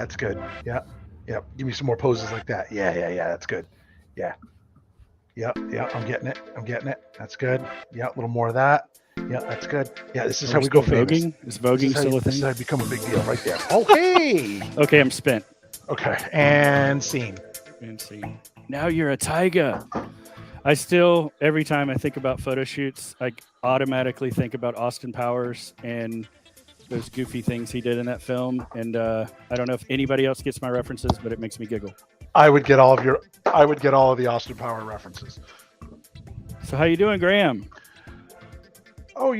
that's good. Yeah. Yep. Give me some more poses like that. Yeah. That's good. Yeah. Yep. I'm getting it. That's good. Yeah, a little more of that. Yeah, that's good. Yeah, this is Are how we we go still famous. voguing? Is voguing still a This is thing? how I become a big deal right there. Oh, hey. Okay, I'm spent. Okay, and scene. And see. Now you're a tiger. I still, every time I think about photo shoots, I automatically think about Austin Powers and those goofy things he did in that film. And I don't know if anybody else gets my references, but it makes me giggle. I would get all of the Austin Power references. So how you doing, Graham? Oh,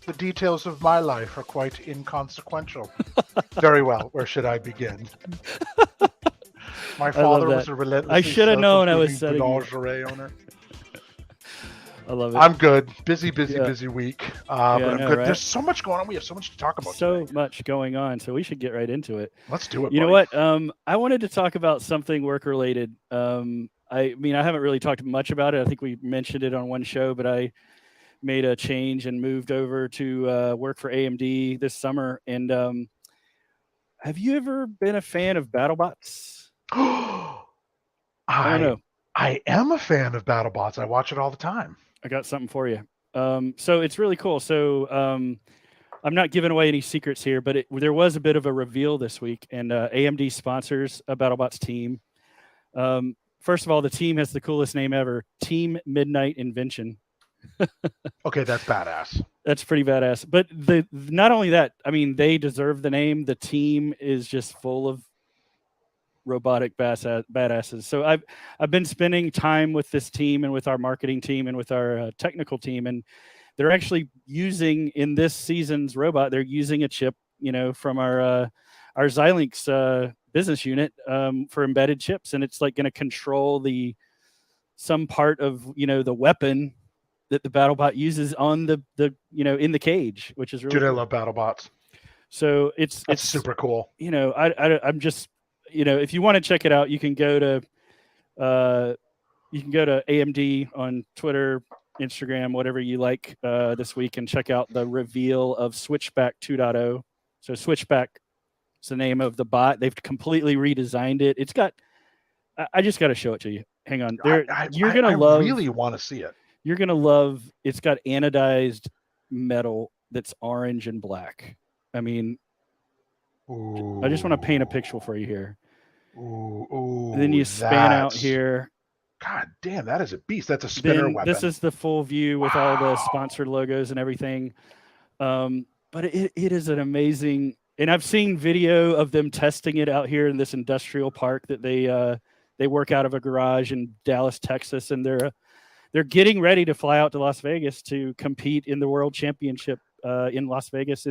the details of my life are quite inconsequential. Very well. Where should I begin? My father was a relentless. I should have known I was setting lingerie owner. I love it. I'm good. Busy week. But I'm good. Right? There's so much going on. We have so much to talk about. So today. much going on. So we should get right into it. Let's do it. You know what? I wanted to talk about something work related. I mean, I haven't really talked much about it. I think we mentioned it on one show, but I made a change and moved over to work for AMD this summer. And have you ever been a fan of Battlebots? I don't know. I am a fan of Battlebots. I watch it all the time. I got something for you. So it's really cool. So I'm not giving away any secrets here, but there was a bit of a reveal this week, and AMD sponsors a Battlebots team. First of all, the team has the coolest name ever, Team Midnight Invention. Okay, that's badass. That's pretty badass. But not only that, I mean, they deserve the name. The team is just full of robotic badasses. So I've been spending time with this team and with our marketing team and with our technical team, and they're actually using in this season's robot. They're using a chip, from our Xilinx business unit for embedded chips, and it's like going to control some part of the weapon that the BattleBot uses on the in the cage, which is really Dude, cool. I love BattleBots. So it's super cool. I'm just if you want to check it out, you can go to AMD on Twitter, Instagram, whatever you like this week, and check out the reveal of Switchback 2.0. So Switchback is the name of the bot. They've completely redesigned it. It's got. I just got to show it to you. Hang on. You're gonna love. I really want to see it. You're gonna love. It's got anodized metal that's orange and black. I mean, ooh. I just want to paint a picture for you here. Ooh, and then you span out here. God damn, that is a beast. That's a spinner weapon. This is the full view with all the sponsored logos and everything. But it is an amazing. And I've seen video of them testing it out here in this industrial park that they work out of a garage in Dallas, Texas, and they're getting ready to fly out to Las Vegas to compete in the World Championship in Las Vegas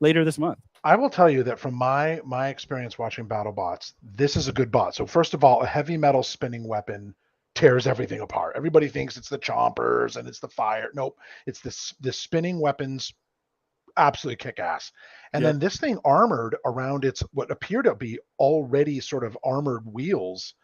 later this month. I will tell you that from my experience watching BattleBots, this is a good bot. So first of all, a heavy metal spinning weapon tears everything apart. Everybody thinks it's the chompers and it's the fire. Nope, it's the spinning weapons. Absolutely kick ass. And then this thing armored around its what appear to be already sort of armored wheels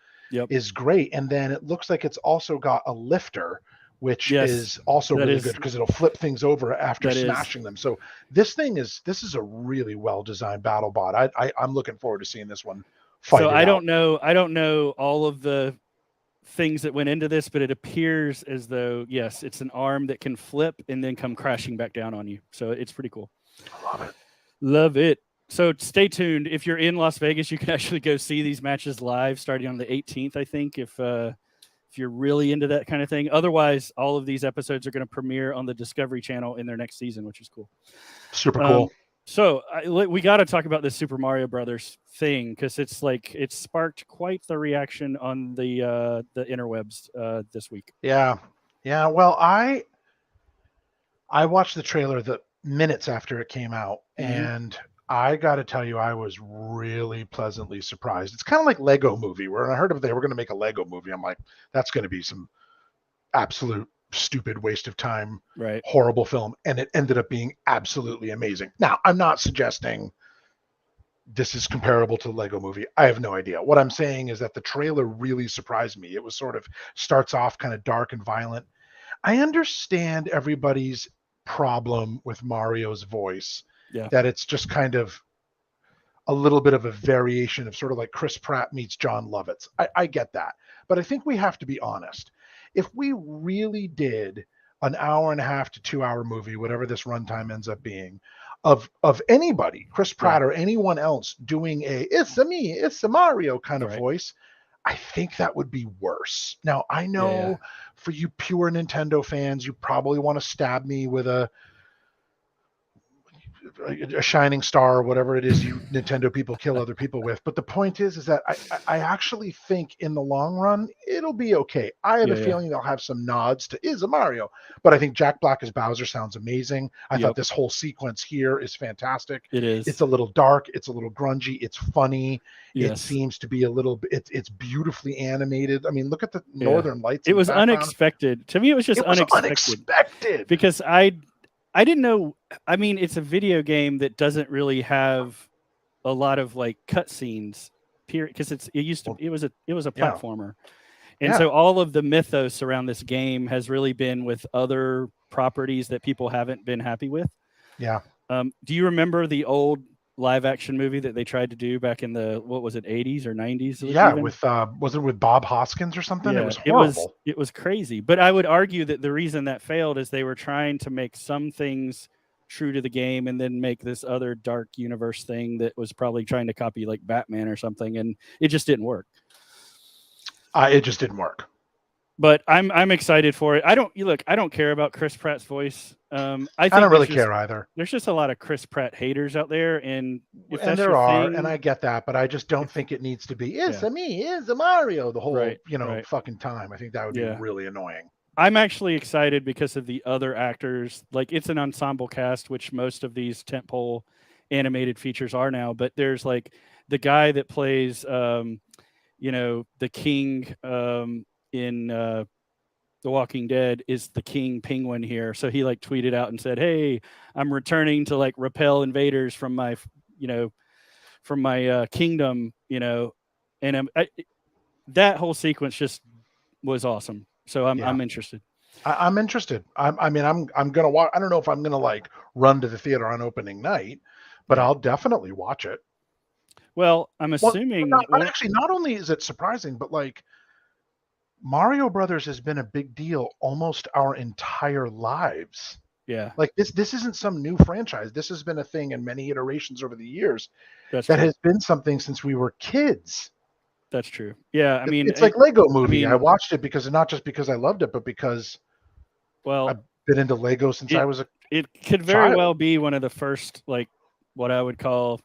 is great. And then it looks like it's also got a lifter, which is also really good because it'll flip things over after smashing them. So this is a really well designed BattleBot. I'm looking forward to seeing this one fight. So I don't know all of the things that went into this, but it appears as though it's an arm that can flip and then come crashing back down on you. So it's pretty cool. I love it. So stay tuned. If you're in Las Vegas, you can actually go see these matches live starting on the 18th, I think, if you're really into that kind of thing. Otherwise, all of these episodes are going to premiere on the Discovery Channel in their next season, which is cool. Super cool. So we got to talk about this Super Mario Brothers thing because it's sparked quite the reaction on the interwebs this week. Yeah. Well, I watched the trailer the minutes after it came out, and I got to tell you, I was really pleasantly surprised. It's kind of like Lego Movie, where I heard they were going to make a Lego movie. I'm like, that's going to be some absolute stupid waste of time, horrible film. And it ended up being absolutely amazing. Now, I'm not suggesting this is comparable to Lego Movie. I have no idea. What I'm saying is that the trailer really surprised me. It was sort of starts off kind of dark and violent. I understand everybody's problem with Mario's voice. Yeah. That it's just kind of a little bit of a variation of sort of like Chris Pratt meets John Lovitz. I get that. But I think we have to be honest. If we really did an hour and a half to 2 hour movie, whatever this runtime ends up being, of anybody, Chris Pratt Right. or anyone else doing a "it's a me, it's a Mario" kind of Right. voice, I think that would be worse. Now, I Yeah, yeah. know for you pure Nintendo fans, you probably want to stab me with a shining star or whatever it is you Nintendo people kill other people with. But the point is that I actually think in the long run it'll be okay. I have Yeah, a yeah. feeling they'll have some nods to is a Mario, but I think Jack Black as Bowser sounds amazing. I thought Yep. this whole sequence here is fantastic. It It's is. a little dark, it's a little grungy, it's funny. It Yes. seems to be a little it's beautifully animated. I mean, look at the Yeah. northern lights It in the was background. unexpected. To me, it was just It was unexpected unexpected. because I didn't know. I mean, it's a video game that doesn't really have a lot of like cutscenes. Period, because Well, it was a yeah. platformer, and Yeah. so all of the mythos around this game has really been with other properties that people haven't been happy with. Yeah. Do you remember the old live action movie that they tried to do back in the what was it 80s or 90s Yeah, even? with was it with Bob Hoskins or something? It Yeah, was horrible. it was crazy. But I would argue that the reason that failed is they were trying to make some things true to the game and then make this other dark universe thing that was probably trying to copy like Batman or something, and it just didn't work. It just didn't work. But I'm excited for it. I don't care about Chris Pratt's voice. I I think don't really care either. there's just a lot of Chris Pratt haters out there, and if And that's your there are, and thing, I get that, but I just don't if think it needs to be it's yeah, a me, it's a Mario the whole, right, right, fucking time. I think that would be yeah. really annoying. I'm actually excited because of the other actors. Like it's an ensemble cast, which most of these tentpole animated features are now. But there's like the guy that plays, the king in The Walking Dead is the king penguin here. So he like tweeted out and said, "Hey, I'm returning to like repel invaders from my, you know, from my kingdom, and that whole sequence just was awesome. So Yeah. I'm interested. I'm interested. I'm gonna watch. I don't know if I'm gonna like run to the theater on opening night, but Yeah. I'll definitely watch it. Well, I'm Well, assuming. Well, actually, not only is it surprising, but like Mario Brothers has been a big deal almost our entire lives. yeah, Like this isn't some new franchise. This has been a thing in many iterations over the years that's that true. has been something since we were kids. That's true. Yeah, I mean, It's like Lego I Movie. I mean, watched it because not just because I loved it, but because well, I've been into Lego since I it was a it could very child. well be one of the first like what I would call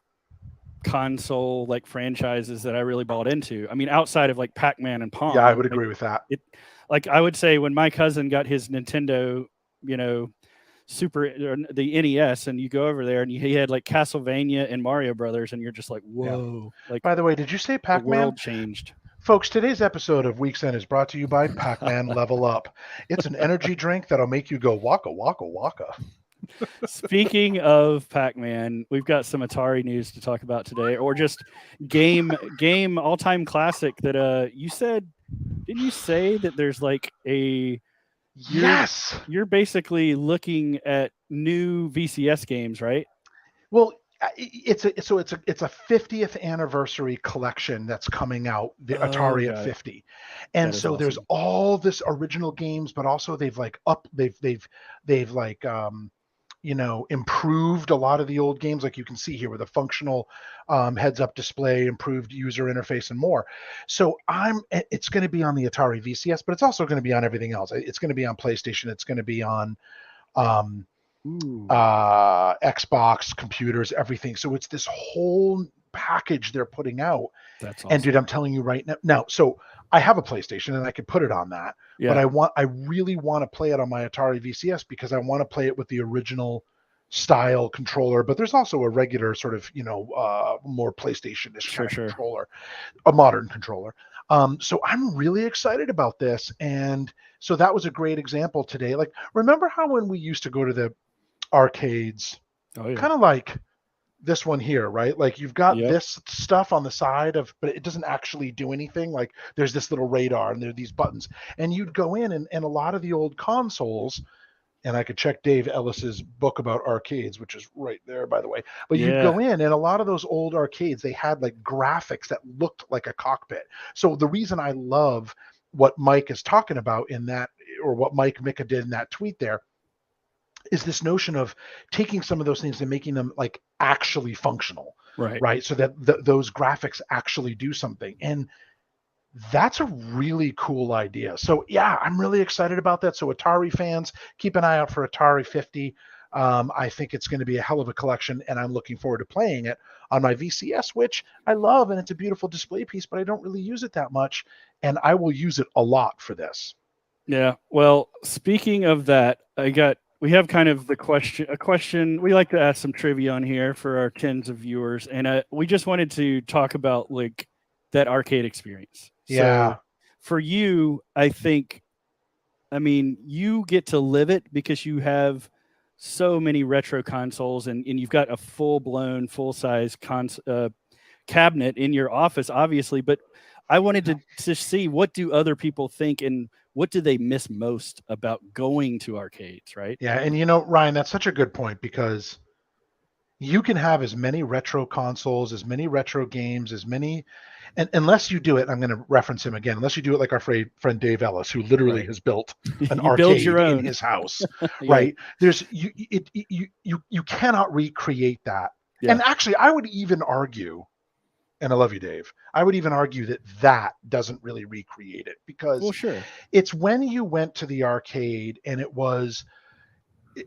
console like franchises that I really bought into. I mean, outside of like Pac-Man and Yeah, I Pong, would like agree with that. it, like I would say when my cousin got his Nintendo, you know, Super or the NES, and you go over there and he had like Castlevania and Mario Brothers, and you're just like, Yeah. whoa, like By the way, did you say the Pac-Man? world changed. Folks, today's episode of Week's End is brought to you by Pac-Man Level Up. It's an energy drink that'll make you go waka waka waka. Speaking of Pac-Man, we've got some Atari news to talk about today, or just game all-time classic that you said. Didn't you say that there's like a Yes. you're basically looking at new VCS games, right? Well, it's a 50th anniversary collection that's coming out, the Oh, Atari at got it. 50. And That is so there's awesome. all this original games, but also they've like improved a lot of the old games, like you can see here with a functional heads-up display, improved user interface, and more. So it's going to be on the Atari VCS, but it's also going to be on everything else. It's going to be on PlayStation. It's going to be on um, Ooh, Xbox, computers, everything. So it's this whole package they're putting out. that's And dude, awesome. I'm telling you right now. So I have a PlayStation and I could put it on that, but Yeah, I really want to play it on my Atari VCS because I want to play it with the original style controller. But there's also a regular sort of more PlayStation-ish kind sure, of sure. controller, a modern controller. So I'm really excited about this, and so that was a great example today. Like, remember how when we used to go to the arcades, Oh yeah. kind of like this one here, right? Like you've got Yep. this stuff on the side of, but it doesn't actually do anything. Like there's this little radar and there are these buttons, and you'd go in and a lot of the old consoles, and I could check Dave Ellis's book about arcades, which is right there, by the way. But you'd Yeah. go in, and a lot of those old arcades, they had like graphics that looked like a cockpit. So the reason I love what Mike is talking about in that, or what Mike Mika did in that tweet there, is this notion of taking some of those things and making them like actually functional, Right. right? So that those graphics actually do something. And that's a really cool idea. So yeah, I'm really excited about that. So Atari fans, keep an eye out for Atari 50. I think it's going to be a hell of a collection, and I'm looking forward to playing it on my VCS, which I love, and it's a beautiful display piece, but I don't really use it that much, and I will use it a lot for this. Yeah. Well, speaking of that, we have kind of a question. We like to ask some trivia on here for our tens of viewers, and we just wanted to talk about like that arcade experience. Yeah. So for you, I mean, you get to live it because you have so many retro consoles, and you've got a full blown, full size cabinet in your office, obviously. But I wanted to see, what do other people think, and what do they miss most about going to arcades, right? Yeah, and Ryan, that's such a good point, because you can have as many retro consoles, as many retro games, as many, and unless you do it, I'm going to reference him again, unless you do it like our friend Dave Ellis, who literally Right. has built an You build your arcade in own. his house, Yeah. right? There's you cannot recreate that. Yeah. And actually, I would even argue, and I love you, Dave, I would even argue that that doesn't really recreate it, because Well, sure. it's when you went to the arcade and it was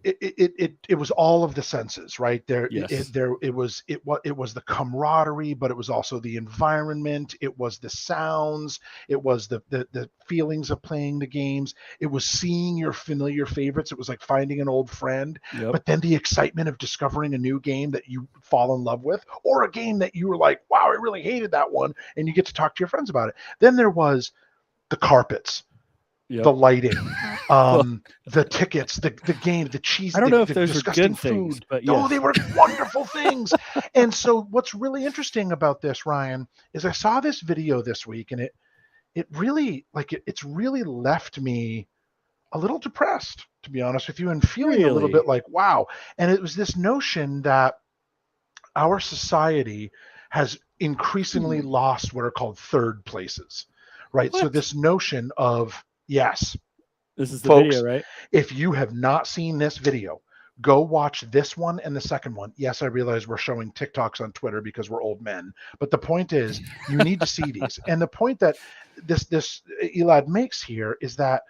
it was all of the senses, right there. Yes. It was the camaraderie, but it was also the environment, it was the sounds, it was the feelings of playing the games, it was seeing your familiar favorites, it was like finding an old friend. Yep. But then the excitement of discovering a new game that you fall in love with, or a game that you were like, wow, I really hated that one, and you get to talk to your friends about it. Then there was the carpets, Yep. the lighting, the tickets, the game, the cheese, I don't know if the those were disgusting good things, food. but No, yes. they were wonderful things. And so what's really interesting about this, Ryan, is I saw this video this week, and it really, like, it's really left me a little depressed, to be honest with you, and feeling a little Really? bit like, wow. And it was this notion that our society has increasingly lost what are called third places, right? So What? this notion of, yes, This is the folks, video, right? if you have not seen this video, go watch this one and the second one. Yes, I realize we're showing TikToks on Twitter because we're old men, but the point is, you need to see these. And the point that this Elad makes here is that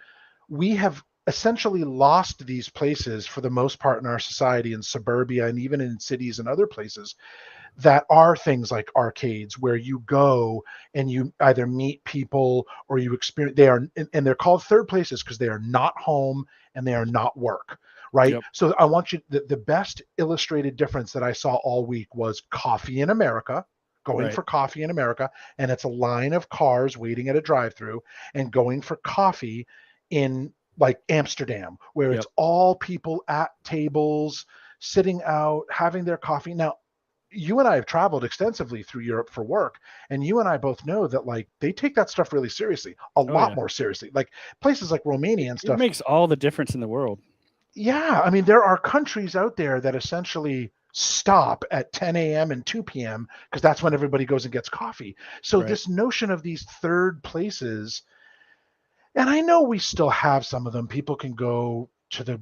we have essentially lost these places for the most part in our society, in suburbia and even in cities and other places, that are things like arcades, where you go and you either meet people or you experience. They are, and they're called third places because they are not home and they are not work, right? Yep. So I want you, the best illustrated difference that I saw all week was Coffee in America, going Right. for coffee in America, and it's a line of cars waiting at a drive-through, and going for coffee in like Amsterdam, where Yep. it's all people at tables sitting out having their coffee. Now, you and I have traveled extensively through Europe for work, and you and I both know that, like, they take that stuff really seriously, a Oh, lot yeah. more seriously. Like places like Romania and It stuff. makes all the difference in the world. Yeah, I mean, there are countries out there that essentially stop at 10 a.m. and 2 p.m. because that's when everybody goes and gets coffee. So Right. this notion of these third places, and I know we still have some of them. People can go to the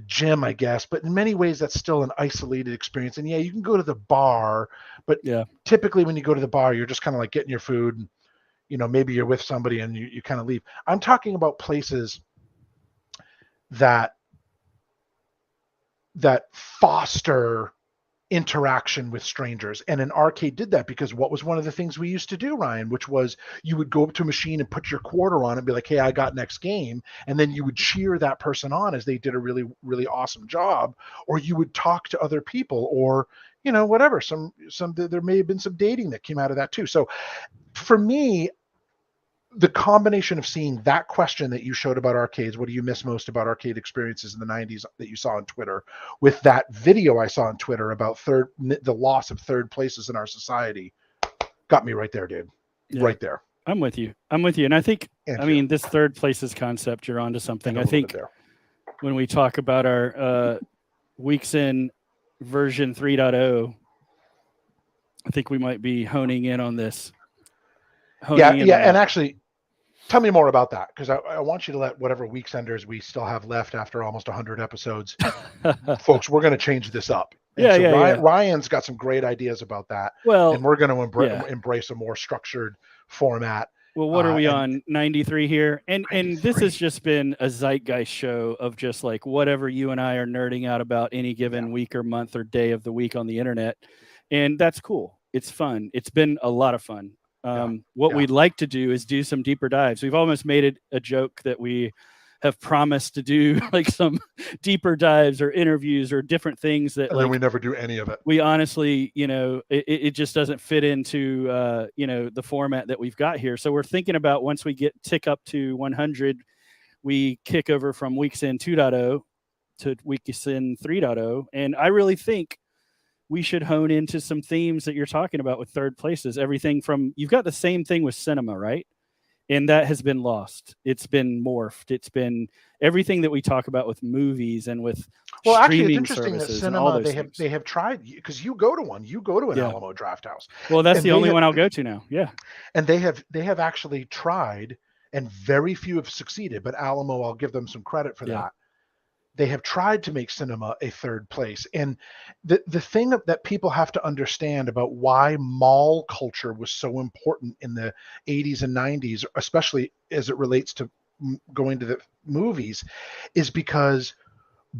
gym, I guess, but in many ways that's still an isolated experience. And yeah, you can go to the bar, but Yeah. typically when you go to the bar, you're just kind of like getting your food, and maybe you're with somebody and you kind of leave. I'm talking about places that foster interaction with strangers. And an arcade did that, because what was one of the things we used to do, Ryan, which was you would go up to a machine and put your quarter on and be like, hey, I got next game. And then you would cheer that person on as they did a really, really awesome job. Or you would talk to other people, or, whatever, there may have been some dating that came out of that too. So for me, the combination of seeing that question that you showed about arcades, what do you miss most about arcade experiences in the 90s, that you saw on Twitter, with that video I saw on Twitter about the loss of third places in our society, got me right there, dude. Yeah. Right there. I'm with you. And I think, And I mean, this third places concept, you're onto something. and a I little bit think there. when we talk about our weeks in version 3.0. I think we might be honing in on this. Yeah. And actually, tell me more about that, because I want you to let whatever weeks enders we still have left after almost 100 episodes, folks, we're going to change this up. And Ryan's got some great ideas about that. Well, and we're going to embrace a more structured format. Well, what are we on? 93 here, and this has just been a zeitgeist show of just like whatever you and I are nerding out about any given week or month or day of the week on the internet, and that's cool. It's fun. It's been a lot of fun. What we'd like to do is do some deeper dives. We've almost made it a joke that we have promised to do like some deeper dives or interviews or different things that, and then we never do any of it. We honestly, it just doesn't fit into, the format that we've got here. So we're thinking about once we tick up to 100, we kick over from Weeks In 2.0 to Weeks In 3.0. And I really think we should hone into some themes that you're talking about with third places. Everything from, you've got the same thing with cinema, right? And that has been lost. It's been morphed. It's been everything that we talk about with movies and with actually, streaming it's interesting that services cinema, and all those things. They have tried, because you go to one. You go to an Alamo Draft House. Well, that's the only one I'll go to now. Yeah. And they have actually tried, and very few have succeeded. But Alamo, I'll give them some credit for that. They have tried to make cinema a third place. And the thing that people have to understand about why mall culture was so important in the 80s and 90s, especially as it relates to going to the movies, is because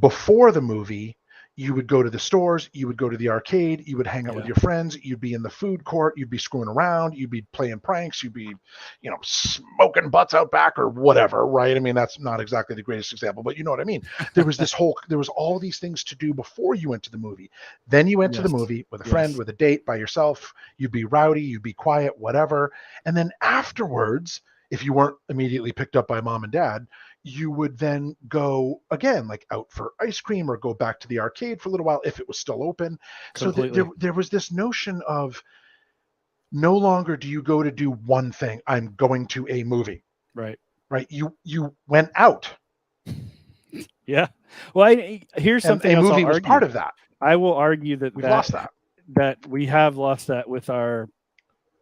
before the movie, you would go to the stores, you would go to the arcade, you would hang out with your friends, you'd be in the food court, you'd be screwing around, you'd be playing pranks, you'd be, smoking butts out back or whatever, right? I mean, that's not exactly the greatest example, but you know what I mean? There was all these things to do before you went to the movie. Then you went to the movie with a friend, with a date, by yourself, you'd be rowdy, you'd be quiet, whatever. And then afterwards, if you weren't immediately picked up by mom and dad, you would then go again, like out for ice cream or go back to the arcade for a little while if it was still open. Completely. So there was this notion of no longer do you go to do one thing. I'm going to a movie. Right. You went out. Yeah. Well, here's something else. A movie was part of that. I will argue that we've lost that. That we have lost that with our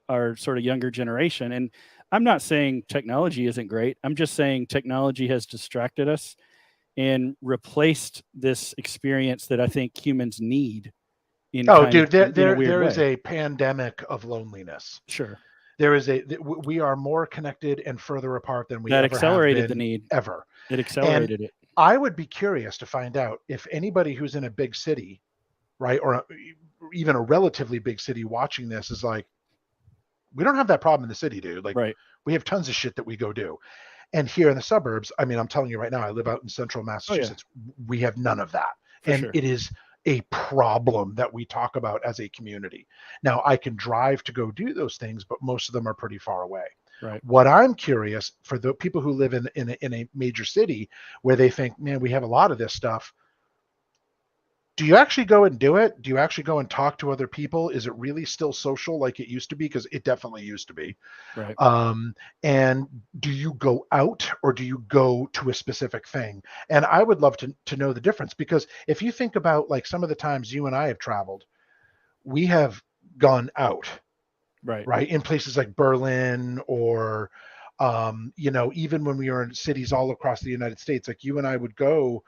sort of younger generation. And I'm not saying technology isn't great. I'm just saying technology has distracted us and replaced this experience that I think humans need. There is a pandemic of loneliness. Sure. We are more connected and further apart than we that ever accelerated have been the need ever. It accelerated it. I would be curious to find out if anybody who's in a big city, right, or even a relatively big city watching this is like, we don't have that problem in the city, dude. Like, we have tons of shit that we go do. And here in the suburbs, I mean, I'm telling you right now, I live out in central Massachusetts. We have none of that. It is a problem that we talk about as a community. Now, I can drive to go do those things, but most of them are pretty far away. Right. What I'm curious for the people who live in a major city where they think, man, we have a lot of this stuff. Do you actually go and do it? Do you actually go and talk to other people? Is it really still social like it used to be? Because it definitely used to be. Right. And do you go out or do you go to a specific thing? And I would love to know the difference, because if you think about like some of the times you and I have traveled, we have gone out, right, in places like Berlin or, even when we were in cities all across the United States, like you and I would go.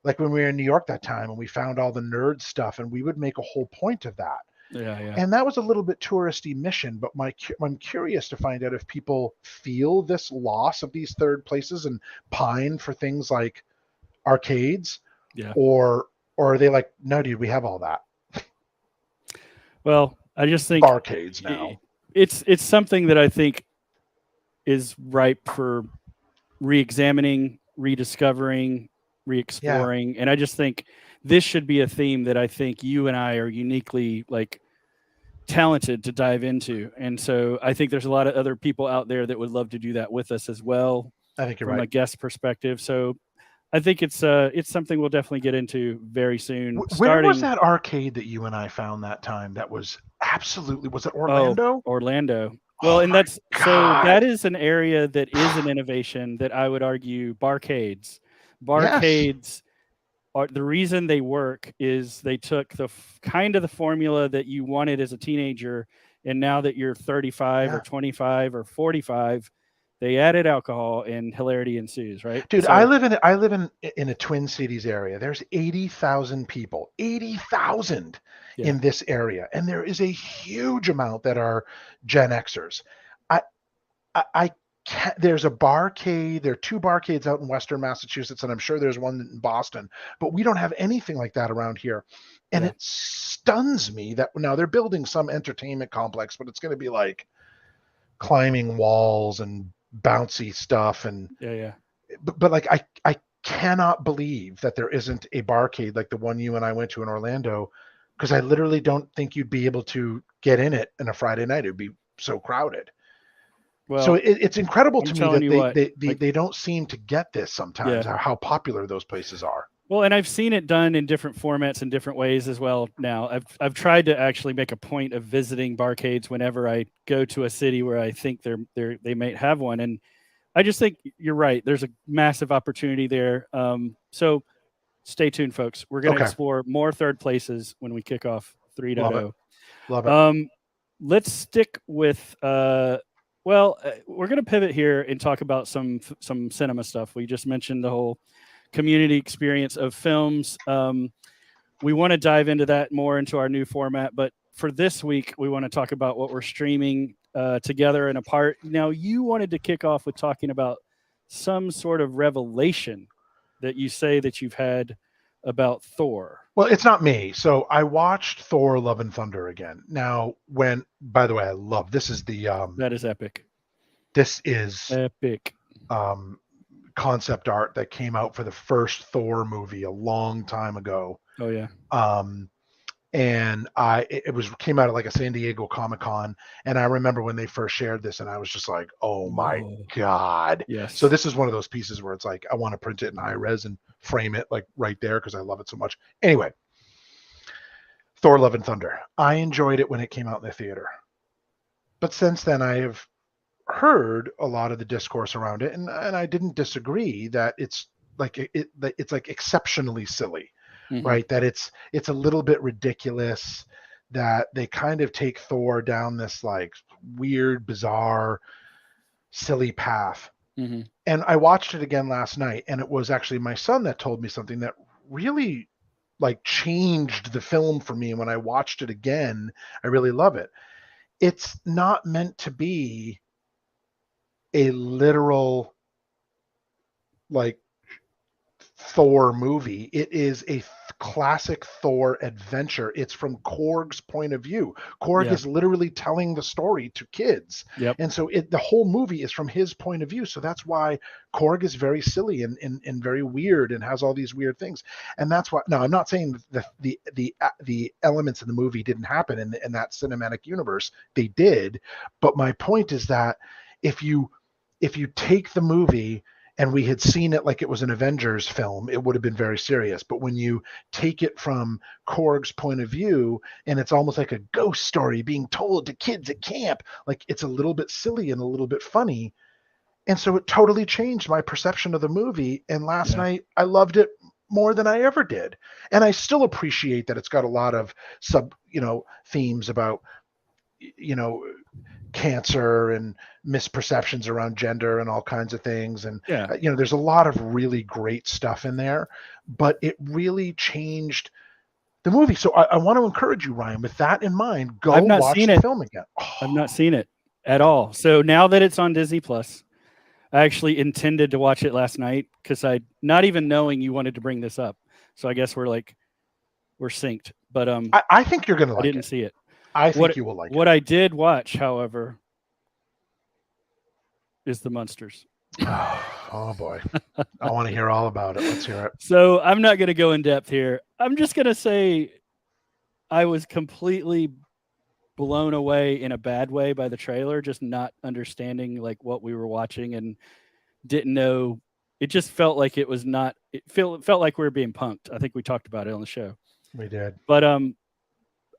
Like when we were in New York that time and we found all the nerd stuff, and we would make a whole point of that. Yeah. And that was a little bit touristy mission, but I'm curious to find out if people feel this loss of these third places and pine for things like arcades, or are they like, no, dude, we have all that. Well, I just think arcades now. It's something that I think is ripe for re-examining, rediscovering, re-exploring, and I just think this should be a theme that I think you and I are uniquely like talented to dive into, and so I think there's a lot of other people out there that would love to do that with us as well. I think you're from a guest perspective. So I think it's something we'll definitely get into very soon. Where was that arcade that you and I found that time? That was absolutely, was it Orlando? Orlando. Well, and that is an area that is an innovation that I would argue barcades. Yes. Barcades are the reason they work is they took the kind of the formula that you wanted as a teenager, and now that you're 35 or Yeah. 25 or 45, they added alcohol and hilarity ensues, right? Dude, So I live in a Twin Cities area. There's 80,000 people, 80,000 yeah, in this area, and there is a huge amount that are Gen Xers. I I can't, there's a barcade. There are two barcades out in Western Massachusetts, and I'm sure there's one in Boston, but we don't have anything like that around here. And yeah, it stuns me that now they're building some entertainment complex, but it's going to be like climbing walls and bouncy stuff and yeah, yeah. but like I cannot believe that there isn't a barcade like the one you and I went to in Orlando, because I literally don't think you'd be able to get in it on a Friday night. It'd be so crowded. So Well, it's incredible I'm to me telling that you what, like, they don't seem to get this sometimes, yeah. how popular those places are. Well, and I've seen it done in different formats and different ways as well. Now, I've tried to actually make a point of visiting barcades whenever I go to a city where I think they might have one, and I just think you're right. There's a massive opportunity there. So stay tuned, folks. We're going to Okay, explore more third places when we kick off love it, 3.0. love it. Let's stick with. We're going to pivot here and talk about some cinema stuff. We just mentioned the whole community experience of films. We want to dive into that more into our new format, but for this week, we want to talk about what we're streaming together and apart. Now, you wanted to kick off with talking about some sort of revelation that you say that you've had about Thor. Well, it's not me. So I watched Thor: Love and Thunder again. Now, when by the way, I love this is the That is epic. this is Epic. um concept art that came out for the first Thor movie a long time ago. Oh yeah. Um, and it was came out at like a San Diego Comic Con, and I remember when they first shared this, and I was just like, oh my Whoa. god. So Yes. this is one of those pieces where it's like I want to print it in high res and frame it like right there because I love it so much. Anyway, Thor: Love and Thunder. I enjoyed it when it came out in the theater, but since then I have heard a lot of the discourse around it, and I didn't disagree that it's like exceptionally silly, Mm-hmm. right? That it's a little bit ridiculous, that they kind of take Thor down this like weird, bizarre, silly path. Mm-hmm. And I watched it again last night, and it was actually my son that told me something that really like changed the film for me. And when I watched it again, I really love it. It's not meant to be a literal like Thor movie. It is a classic Thor adventure. It's from Korg's point of view. Korg Yeah. is literally telling the story to kids. Yep. And so the whole movie is from his point of view. So that's why Korg is very silly and very weird and has all these weird things. And that's why, now I'm not saying the elements in the movie didn't happen in that cinematic universe. They did. But my point is that if you take the movie and we had seen it like it was an Avengers film, it would have been very serious. But when you take it from Korg's point of view, and it's almost like a ghost story being told to kids at camp, like it's a little bit silly and a little bit funny. And so it totally changed my perception of the movie. And last Yeah. night, I loved it more than I ever did. And I still appreciate that it's got a lot of themes about, you know, cancer and misperceptions around gender and all kinds of things, and Yeah. there's a lot of really great stuff in there, but it really changed the movie. So I want to encourage you, Ryan, with that in mind, go I've not watch seen the it. film again. I've not seen it at all. So now that it's on Disney Plus, I actually intended to watch it last night because I not even knowing you wanted to bring this up. So I guess we're synced. But I think you're gonna I like didn't it. see it. I think you will like What it. I did watch, however, is the Munsters. Oh boy, I want to hear all about it. Let's hear it. So I'm not going to go in depth here. I'm just going to say I was completely blown away in a bad way by the trailer, just not understanding like what we were watching and didn't know. It just felt like it was not. It felt like we were being punked. I think we talked about it on the show. We did. But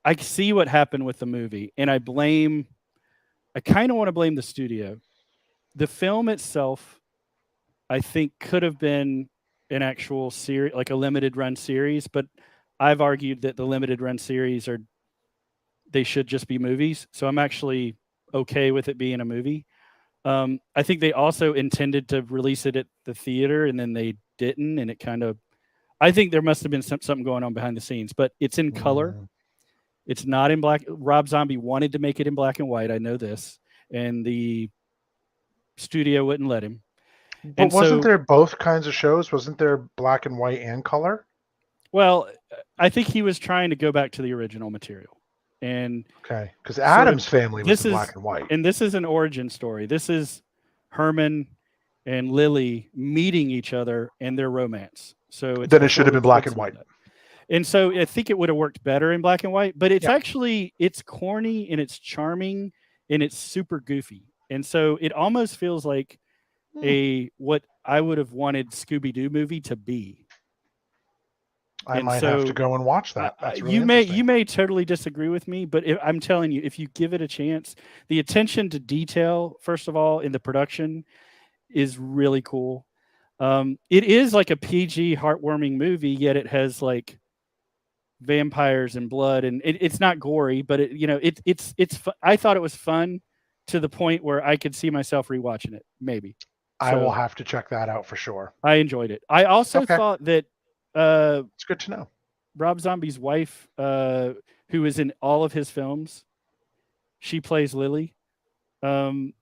I see what happened with the movie, and I kind of want to blame the studio. The film itself, I think, could have been an actual series, like a limited run series, but I've argued that the limited run series they should just be movies. So I'm actually okay with it being a movie. I think they also intended to release it at the theater and then they didn't, and it kind of. I think there must have been something going on behind the scenes, but it's in color. Mm. It's not in black. Rob Zombie wanted to make it in black and white. I know this, and the studio wouldn't let him. But And wasn't so, there both kinds of shows? Wasn't there black and white and color? well, I think he was trying to go back to the original material, and Okay, because sort of Adam's Family was this the black is, and white. and this is an origin story. This is Herman and Lily meeting each other and their romance. So it's Then it should have before been black kids and know white. that. And so I think it would have worked better in black and white, but it's Yeah. actually it's corny and it's charming and it's super goofy. And so it almost feels like a what I would have wanted Scooby Doo movie to be. I And might have to so go and watch that. That's really you interesting. may totally disagree with me, but I'm telling you, if you give it a chance, the attention to detail, first of all, in the production is really cool. It is like a PG heartwarming movie, yet it has like vampires and blood, and it's not gory, but I thought it was fun to the point where I could see myself rewatching it, maybe. I will So have to check that out for sure. I enjoyed it. I also Okay, thought that it's good to know. Rob Zombie's wife, who is in all of his films, she plays Lily. Um,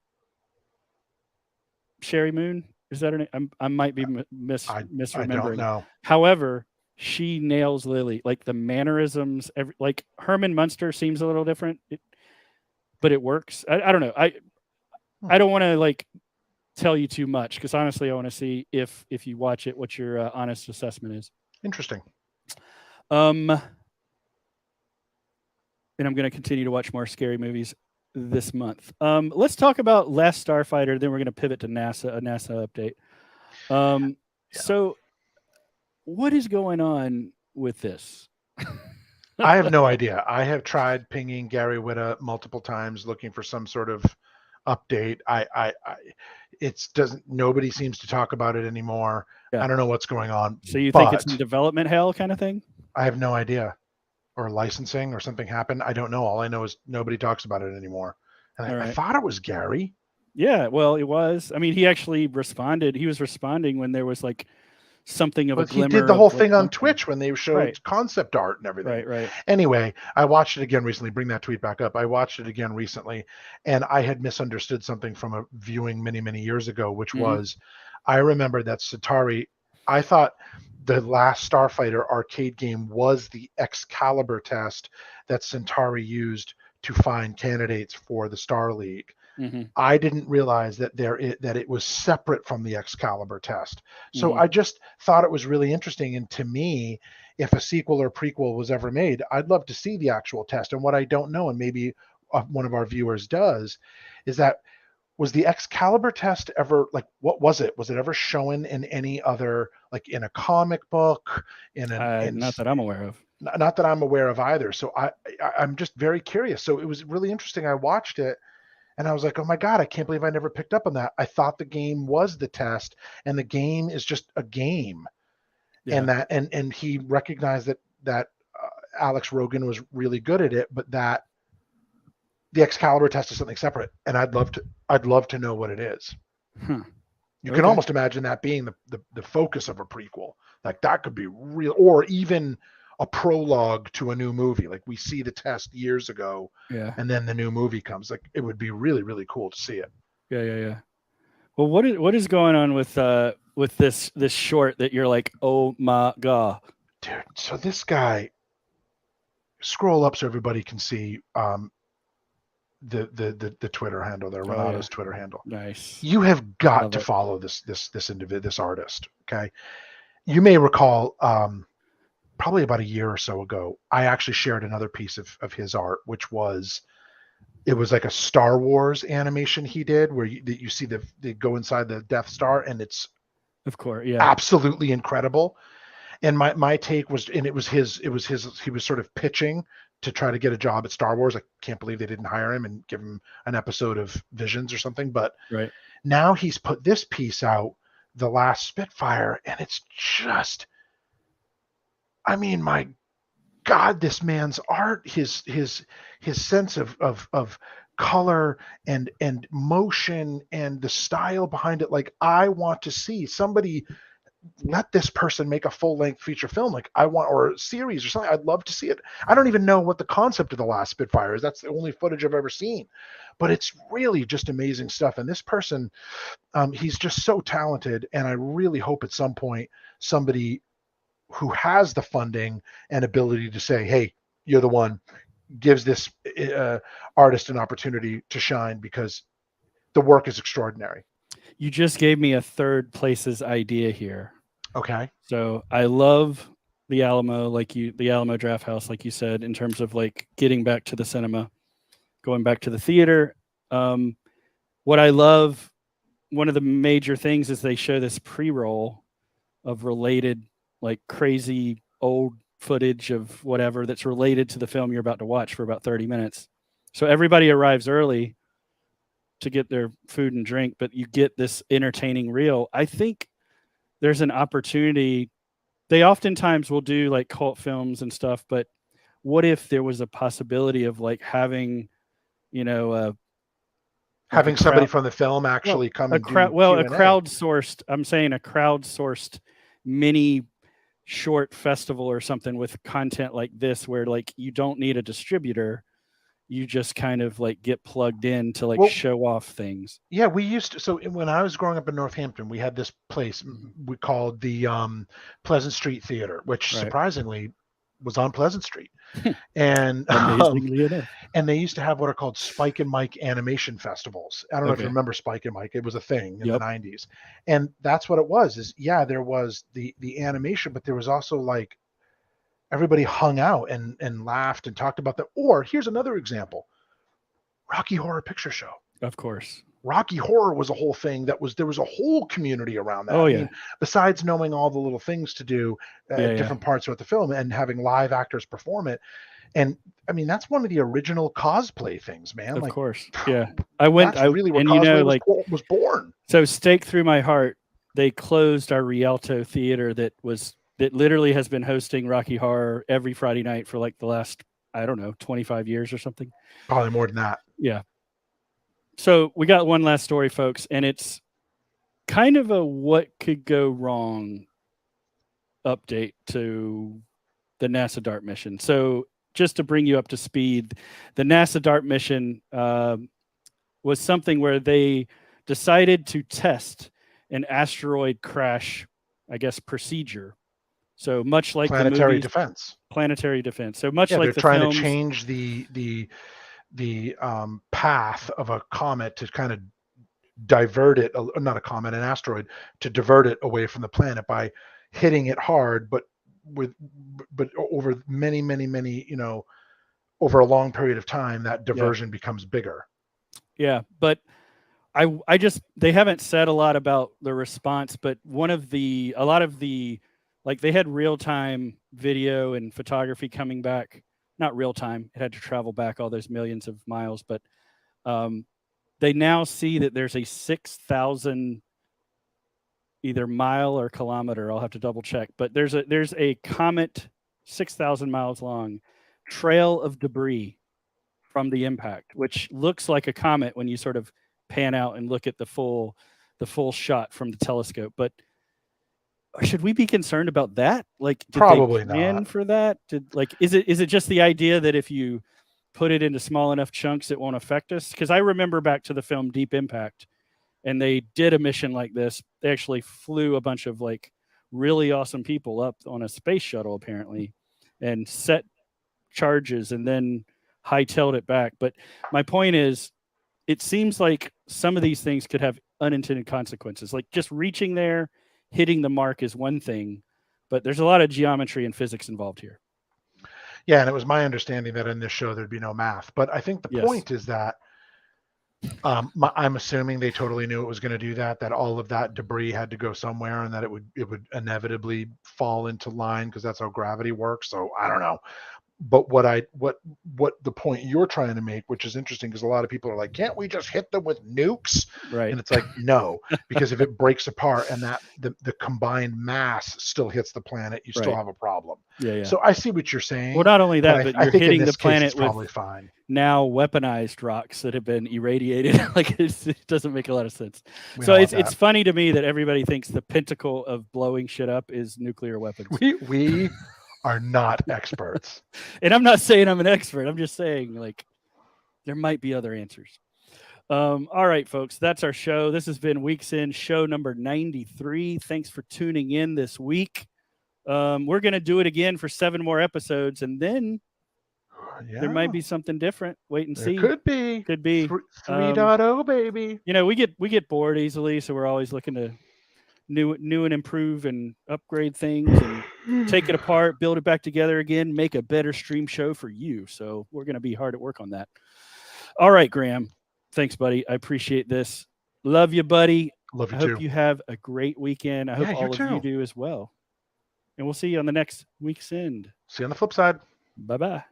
Sherry Moon, is that her name? I might be I don't misremembering. know. However, she nails Lily, like the mannerisms. Like Herman Munster seems a little different, but it works. I don't know. I don't want to like tell you too much because honestly, I want to see if you watch it, what your honest assessment is. Interesting. And I'm going to continue to watch more scary movies this month. Let's talk about Last Starfighter. Then we're going to pivot to NASA, a NASA update. Yeah. So, what is going on with this? I have no idea. I have tried pinging Gary Whitta multiple times looking for some sort of update. It's doesn't. Nobody seems to talk about it anymore. Yeah. I don't know what's going on. So you think it's in development hell kind of thing? I have no idea. Or licensing or something happened. I don't know. All I know is nobody talks about it anymore. And I thought it was Gary. Yeah, well, it was. I mean, he actually responded. He was responding when there was like something of a glimmer. He did the whole thing on Twitch when they showed concept art and everything. Right. Anyway, I watched it again recently. Bring that tweet back up. I watched it again recently, and I had misunderstood something from a viewing many, many years ago, which was, I remember that Centauri, I thought the last Starfighter arcade game was the Excalibur test that Centauri used to find candidates for the Star League. I didn't realize that that it was separate from the Excalibur test. So I just thought it was really interesting. And to me, if a sequel or prequel was ever made, I'd love to see the actual test. And what I don't know, and maybe one of our viewers does, is that was the Excalibur test ever, like, what was it? Was it ever shown in any other, like in a comic book? Not that I'm aware of. Not that I'm aware of either. So I'm just very curious. So it was really interesting. I watched it. And I was like, oh my God, I can't believe I never picked up on that. I thought the game was the test, and the game is just a game. Yeah. And he recognized that Alex Rogan was really good at it, but that the Excalibur test is something separate. And I'd love to know what it is. You can almost imagine that being the focus of a prequel. Like that could be real, or even a prologue to a new movie. Like we see the test years ago, and then the new movie comes. Like it would be really, really cool to see it. Yeah. Well, what is going on with this short that you're like, oh my God, dude? So this guy, scroll up so everybody can see the Twitter handle there, Renato's Twitter handle. Nice. You have got to follow this individual, this artist. Okay, you may recall. Probably about a year or so ago, I actually shared another piece of his art, which was, it was like a Star Wars animation he did where you see they go inside the Death Star, and it's absolutely incredible. And my take was, and it was his, he was sort of pitching to try to get a job at Star Wars. I can't believe they didn't hire him and give him an episode of Visions or something. But now he's put this piece out the last Spitfire, and it's just, I mean, my God, this man's art, his sense of color and motion and the style behind it. Like, I want to see somebody let this person make a full length feature film. Like, I want, or a series or something. I'd love to see it. I don't even know what the concept of the last Spitfire is. That's the only footage I've ever seen, but it's really just amazing stuff. And this person, he's just so talented. And I really hope at some point somebody who has the funding and ability to say, hey, you're the one, gives this artist an opportunity to shine, because the work is extraordinary. You just gave me a third places idea here. Okay. So I love the Alamo, the Alamo Draft House, like you said, in terms of like getting back to the cinema, going back to the theater. What I love, one of the major things is they show this pre-roll of related, like crazy old footage of whatever that's related to the film you're about to watch for about 30 minutes. So everybody arrives early to get their food and drink, but you get this entertaining reel. I think there's an opportunity. They oftentimes will do like cult films and stuff, but what if there was a possibility of like having, you know, having somebody from the film actually come and do Q&A. a crowdsourced, I'm saying a crowdsourced mini short festival or something with content like this, where like you don't need a distributor, you just kind of like get plugged in to like show off things. Yeah, we used to. So when I was growing up in Northampton, we had this place we called the Pleasant Street Theater, which surprisingly was on Pleasant Street. And amazingly enough, and they used to have what are called Spike and Mike animation festivals. I don't know if you remember Spike and Mike. It was a thing in the 90s. And that's what it was, is there was the animation, but there was also like everybody hung out and laughed and talked about that. Or here's another example. Rocky Horror Picture Show. Of course. Rocky Horror was a whole thing there was a whole community around that. Oh, yeah. I mean, besides knowing all the little things to do at different parts of the film and having live actors perform it. And I mean, that's one of the original cosplay things, man. Of course. Yeah. I went, that's really where cosplay was born. So stake through my heart, they closed our Rialto theater that literally has been hosting Rocky Horror every Friday night for like the last, I don't know, 25 years or something. Probably more than that. Yeah. So we got one last story, folks, and it's kind of a what could go wrong update to the NASA DART mission. So just to bring you up to speed, the NASA DART mission was something where they decided to test an asteroid crash, I guess, procedure. So much like planetary defense. So much like they're trying to change the path of a comet to kind of divert it, not a comet, an asteroid, to divert it away from the planet by hitting it hard, but over many, over a long period of time, that diversion becomes bigger. Yeah, but they haven't said a lot about the response, but a lot of the like they had real-time video and photography coming back. Not real time, it had to travel back all those millions of miles, but they now see that there's a 6,000 either mile or kilometer, I'll have to double check, but there's a comet 6,000 miles long trail of debris from the impact, which looks like a comet when you sort of pan out and look at the full shot from the telescope. But should we be concerned about that? Like, did probably they plan not for that? Is it just the idea that if you put it into small enough chunks, it won't affect us? Because I remember back to the film Deep Impact, and they did a mission like this. They actually flew a bunch of like really awesome people up on a space shuttle apparently, and set charges and then hightailed it back. But my point is, it seems like some of these things could have unintended consequences. Like just reaching there, hitting the mark is one thing, but there's a lot of geometry and physics involved here. Yeah, and it was my understanding that in this show there'd be no math. But I think the point is that I'm assuming they totally knew it was going to do that all of that debris had to go somewhere, and that it would inevitably fall into line because that's how gravity works. So I don't know. But what the point you're trying to make, which is interesting, because a lot of people are like, can't we just hit them with nukes? Right. And it's like, no, because if it breaks apart and that the combined mass still hits the planet, you still Right. have a problem. Yeah. So I see what you're saying. Well, not only that, but I you're think in hitting the this case planet it's probably with fine. now weaponized rocks that have been irradiated. Like it doesn't make a lot of sense. We So don't want it's that. funny to me that everybody thinks the pinnacle of blowing shit up is nuclear weapons. We are not experts. And I'm not saying I'm an expert. I'm just saying, like, there might be other answers. All right, folks, that's our show. This has been Weeks In, show number 93. Thanks for tuning in this week. We're going to do it again for 7 more episodes, and then there might be something different. Wait and see. Could be. Could be 3.0, baby. You know, we get bored easily, so we're always looking to new and improve and upgrade things and take it apart, build it back together again, make a better stream show for you. So we're going to be hard at work on that. All right, Graeme. Thanks, buddy. I appreciate this. Love you, buddy. Love you I hope you have a great weekend. I hope all of you do as well. And we'll see you on the next Week's End. See you on the flip side. Bye-bye.